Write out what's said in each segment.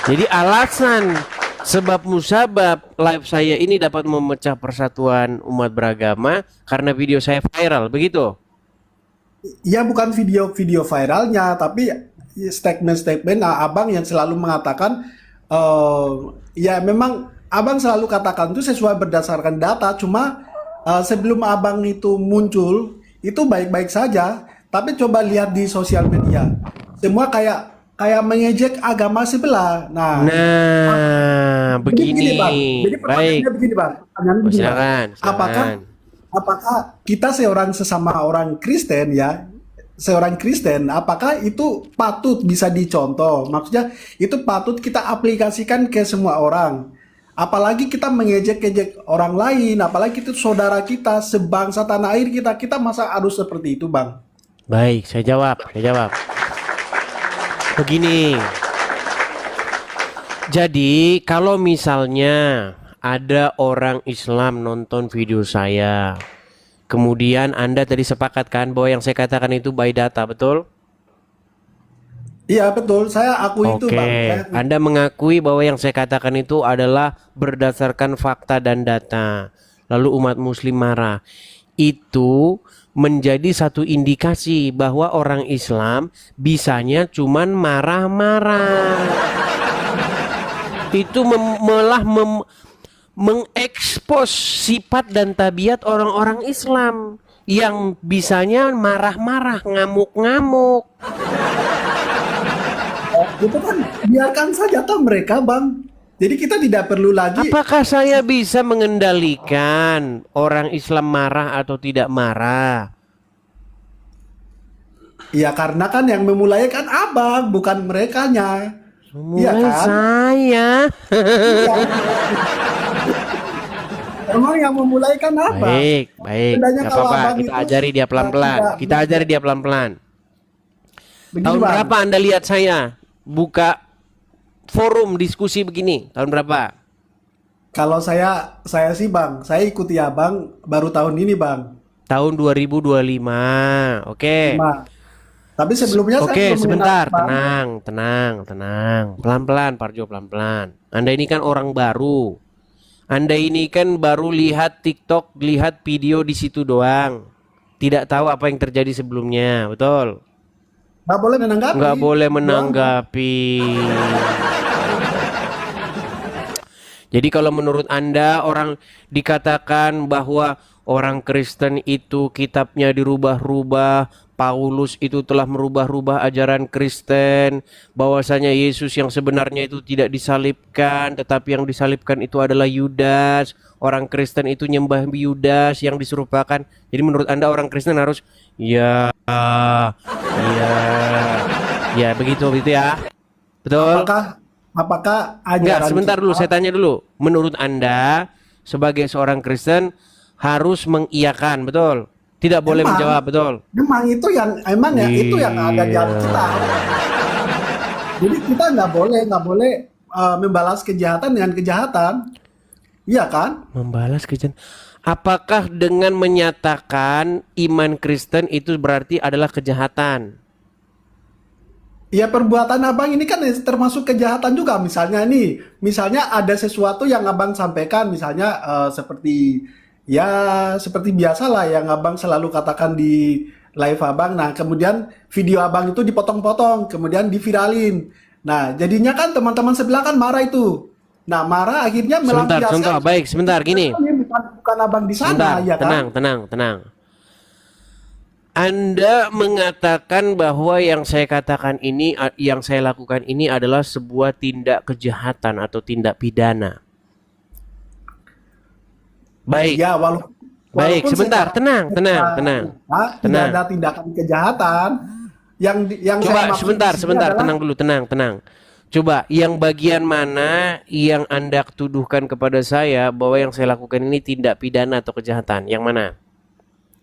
Jadi alasan sebab musabab live saya ini dapat memecah persatuan umat beragama karena video saya viral, begitu? Ya bukan video-video viralnya, tapi statement-statement abang yang selalu mengatakan, eh, ya memang abang selalu katakan itu sesuai berdasarkan data. Cuma sebelum abang itu muncul itu baik-baik saja, tapi coba lihat di sosial media, semua kayak kayak mengejek agama sebelah. Nah, Nah, jadi begini bang, begini. jadi Baik. pertanyaannya begini bang, pertanyaannya Oh, begini bang, silakan, apakah silakan. apakah kita seorang sesama orang Kristen ya, seorang Kristen, apakah itu patut bisa dicontoh? Maksudnya itu patut kita aplikasikan ke semua orang. Apalagi kita mengejek-ejek orang lain, apalagi itu saudara kita, sebangsa tanah air kita, kita masa harus seperti itu, Bang? Baik, saya jawab, saya jawab. Begini. Jadi, kalau misalnya ada orang Islam nonton video saya, kemudian Anda tadi sepakatkan bahwa yang saya katakan itu by data, betul? Iya, betul. Saya akui itu, Bang. Oke, Saya akui. Anda mengakui bahwa yang saya katakan itu adalah berdasarkan fakta dan data. Lalu umat muslim marah. Itu menjadi satu indikasi bahwa orang Islam bisanya cuman marah-marah. Itu mengekspos sifat dan tabiat orang-orang Islam yang bisanya marah-marah, ngamuk-ngamuk. Itu kan biarkan saja toh mereka, Bang. Jadi kita tidak perlu lagi. Apakah saya bisa mengendalikan orang Islam marah atau tidak marah? Ya karena kan yang memulai kan abang, bukan merekanya. Iya Mulai kan? saya. Iya. Emang yang memulai kan abang. Baik, baik. Sebenarnya Gak kalau apa-apa. abang Kita itu ajari dia pelan-pelan. tidak Kita ajari dia pelan-pelan. begini, Tahun Bang. berapa Anda lihat saya buka forum diskusi begini? Tahun berapa? Kalau saya sih, Bang, saya ikuti abang baru tahun ini, Bang. Tahun 2025. Oke. Lima. Tapi sebelumnya saya Oke, belum mengenal sebentar. abang. Tenang. Pelan-pelan, Parjo, pelan-pelan. Anda ini kan orang baru. Anda ini kan baru lihat TikTok, lihat video di situ doang. Tidak tahu apa yang terjadi sebelumnya, betul? Nggak boleh menanggapi. Nggak boleh Doang. menanggapi. Jadi kalau menurut Anda orang dikatakan bahwa orang Kristen itu kitabnya dirubah-rubah, Paulus itu telah merubah-rubah ajaran Kristen, bahwasanya Yesus yang sebenarnya itu tidak disalibkan, tetapi yang disalibkan itu adalah Yudas. Orang Kristen itu nyembah Yudas yang diserupakan. Jadi menurut Anda orang Kristen harus ya, ya, ya begitu ya. Betul? Apakah apakah Enggak, ajaran sebentar dulu, kita? saya tanya dulu. Menurut Anda, sebagai seorang Kristen, harus mengiyakan, betul? Tidak boleh Emang, menjawab, betul? emang itu yang emang ya itu yang ada di Iya. Alkitab. Jadi kita nggak boleh membalas kejahatan dengan kejahatan, iya kan? Membalas kejahatan. Apakah dengan menyatakan iman Kristen itu berarti adalah kejahatan? Ya perbuatan abang ini kan termasuk kejahatan juga. Misalnya ada sesuatu yang abang sampaikan, misalnya seperti ya seperti biasalah yang abang selalu katakan di live abang. Nah kemudian video abang itu dipotong-potong, kemudian diviralin. Nah jadinya kan teman-teman sebelah kan marah itu. Nah marah akhirnya Sebentar, contoh. melampiaskan. Baik, sebentar, gini. Bukan abang di Sebentar, sana, ya kan? tenang. Anda mengatakan bahwa yang saya katakan ini, yang saya lakukan ini adalah sebuah tindak kejahatan atau tindak pidana. Baik, Ya baik, walaupun sebentar, tenang. tidak ada tindakan kejahatan. Yang saya Coba maksud di sini sebentar, adalah tenang. Coba, yang bagian mana yang Anda tuduhkan kepada saya bahwa yang saya lakukan ini tindak pidana atau kejahatan? Yang mana?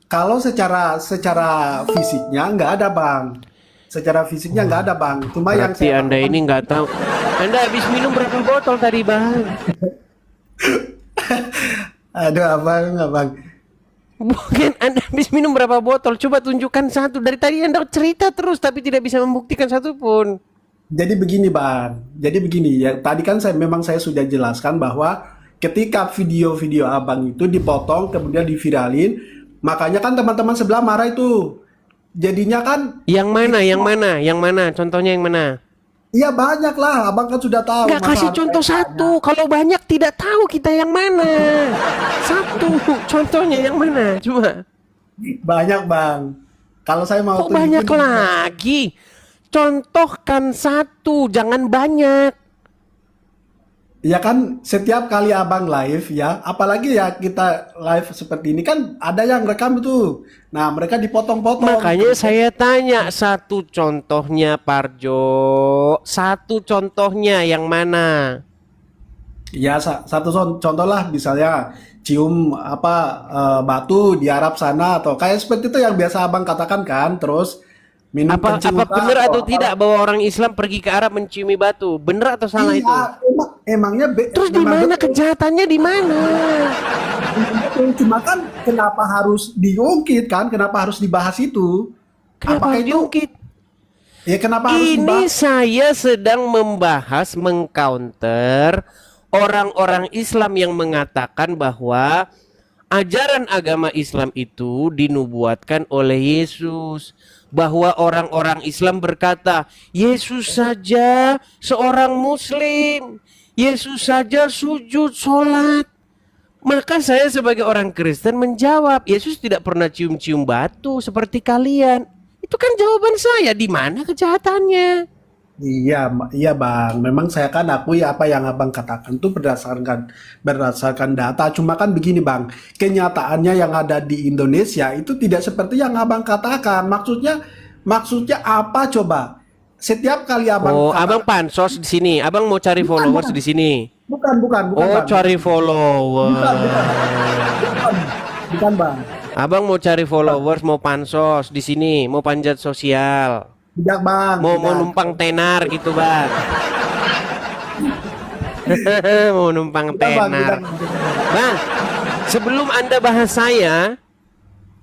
kalau secara fisiknya nggak ada, Bang. Secara fisiknya nggak ada, Bang. Cuma yang Berarti saya Anda lakukan, ini nggak tahu. Anda habis minum berapa botol tadi, Bang? aduh abang. Bukan, Anda habis minum berapa botol? Coba tunjukkan satu. Dari tadi Anda cerita terus tapi tidak bisa membuktikan satu pun. Jadi begini Bang, jadi begini ya. Tadi kan saya sudah jelaskan bahwa ketika video-video Abang itu dipotong kemudian diviralin, makanya kan teman-teman sebelah marah itu. Jadinya kan Yang mana? itu Yang mana? Yang mana? Contohnya yang mana? iya banyak lah, Abang kan sudah tahu Nggak masa kasih harus saya contoh tanya. satu. Kalau banyak tidak tahu kita yang mana. Satu. Contohnya yang mana? Cuma. Banyak Bang. Kalau saya mau Kok banyak tunjukin lagi? Contohkan satu, jangan banyak. ya kan setiap kali Abang live ya, apalagi ya kita live seperti ini kan ada yang rekam itu. Nah, mereka dipotong-potong. Makanya saya tanya satu contohnya Parjo. Satu contohnya yang mana? Ya, satu contoh lah misalnya cium apa batu di Arab sana atau kayak seperti itu yang biasa Abang katakan kan, terus minum Apa kencing benar atau atau apa. tidak bahwa orang Islam pergi ke Arab menciumi batu? Benar atau salah Iya, itu? emangnya Terus di memang mana betul. kejahatannya di mana? Betul. Cuma kan kenapa harus diungkit kan? Kenapa harus dibahas itu? Kenapa Apakah harus itu diungkit? ya kenapa harus Ini dibahas? saya sedang membahas mengcounter orang-orang Islam yang mengatakan bahwa ajaran agama Islam itu dinubuatkan oleh Yesus. Bahwa orang-orang Islam berkata, Yesus saja seorang Muslim. Yesus saja sujud sholat. Maka saya sebagai orang Kristen menjawab, Yesus tidak pernah cium-cium batu seperti kalian. Itu kan jawaban saya. Di mana kejahatannya? Iya, iya Bang. Memang saya kan akui apa yang Abang katakan itu berdasarkan data. Cuma kan begini Bang, kenyataannya yang ada di Indonesia itu tidak seperti yang Abang katakan. Maksudnya apa coba? Setiap kali Abang Oh, abang katakan pansos di sini. Abang mau cari bukan followers Bang, di sini. bukan Oh, Bang, cari bukan, follower. bukan, bukan Bang. Abang mau cari followers, mau pansos di sini, mau panjat sosial, Tidak Bang, mau tidak. numpang tenar gitu, Bang. Mau numpang Tidak Bang, tidak. tenar. Bang, sebelum Anda bahas saya,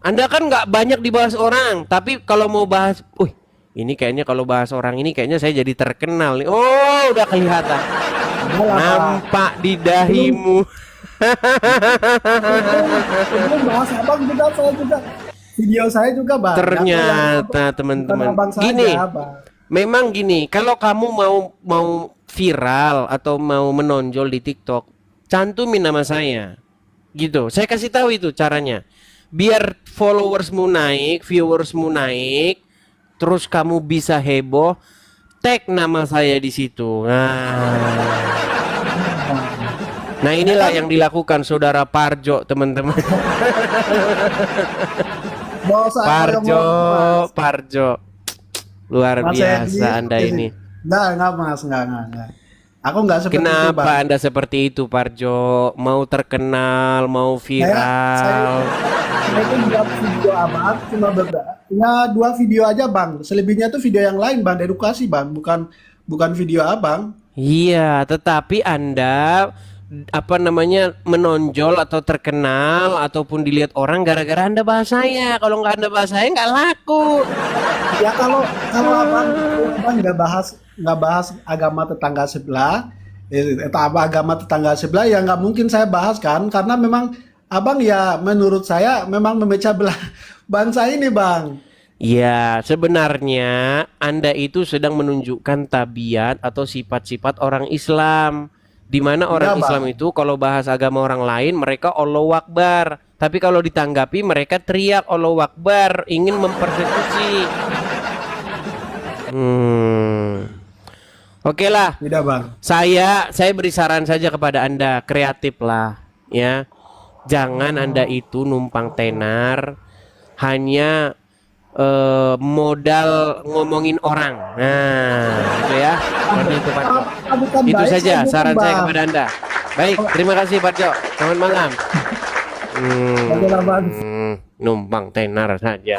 Anda kan nggak banyak dibahas orang, tapi kalau mau bahas, ini kayaknya kalau bahas orang ini kayaknya saya jadi terkenal nih. Oh, udah kelihatan. Enggak lah Bang. Nampak di Belum dahimu. sebelum bahas Abang juga saya juga video saya juga banyak kok yang Ternyata bukan teman-teman, Abang gini, saja Bang. memang gini, kalau kamu mau viral atau mau menonjol di TikTok, cantumin nama saya. Gitu. Saya kasih tahu itu caranya. Biar followersmu naik, viewersmu naik, terus kamu bisa heboh, tag nama saya di situ. Nah, Ya inilah kan yang dilakukan saudara Parjo, teman-teman. mau saya Parjo, Mas. Parjo. Luar Mas Hendy biasa Anda ini. ini. Enggak Mas, enggak. Aku enggak seperti itu Kenapa Bang. Anda seperti itu, Parjo? Mau terkenal, mau Saya viral. itu buat video Abang cuma ya 2 video aja Bang. Selebihnya tuh video yang lain Bang, edukasi Bang, bukan video Abang. Iya, tetapi Anda apa namanya menonjol atau terkenal ataupun dilihat orang gara-gara Anda bahas saya. Kalau nggak Anda bahas saya nggak laku. Ya kalau Abang nggak bahas agama tetangga sebelah, atau apa agama tetangga sebelah ya nggak mungkin saya bahas kan karena memang Abang ya menurut saya memang memecah belah bangsa ini Bang. Ya, sebenarnya Anda itu sedang menunjukkan tabiat atau sifat-sifat orang Islam. Di mana orang Enggak Islam Bang. itu kalau bahas agama orang lain mereka Allahu Akbar. Tapi kalau ditanggapi mereka teriak Allahu Akbar, ingin mempersekusi. Hmm. Oke lah, Tidak Bang. saya beri saran saja kepada Anda, kreatif lah, ya. Jangan Anda itu numpang tenar hanya modal ngomongin orang. Nah, itu ya. Seperti itu, Pak Jo. Bukan Itu baik saja saya dukung saran saya Bang. kepada Anda. Baik, terima kasih Pak Jo. Selamat malam. Oke lah Bang. Numpang tenar saja.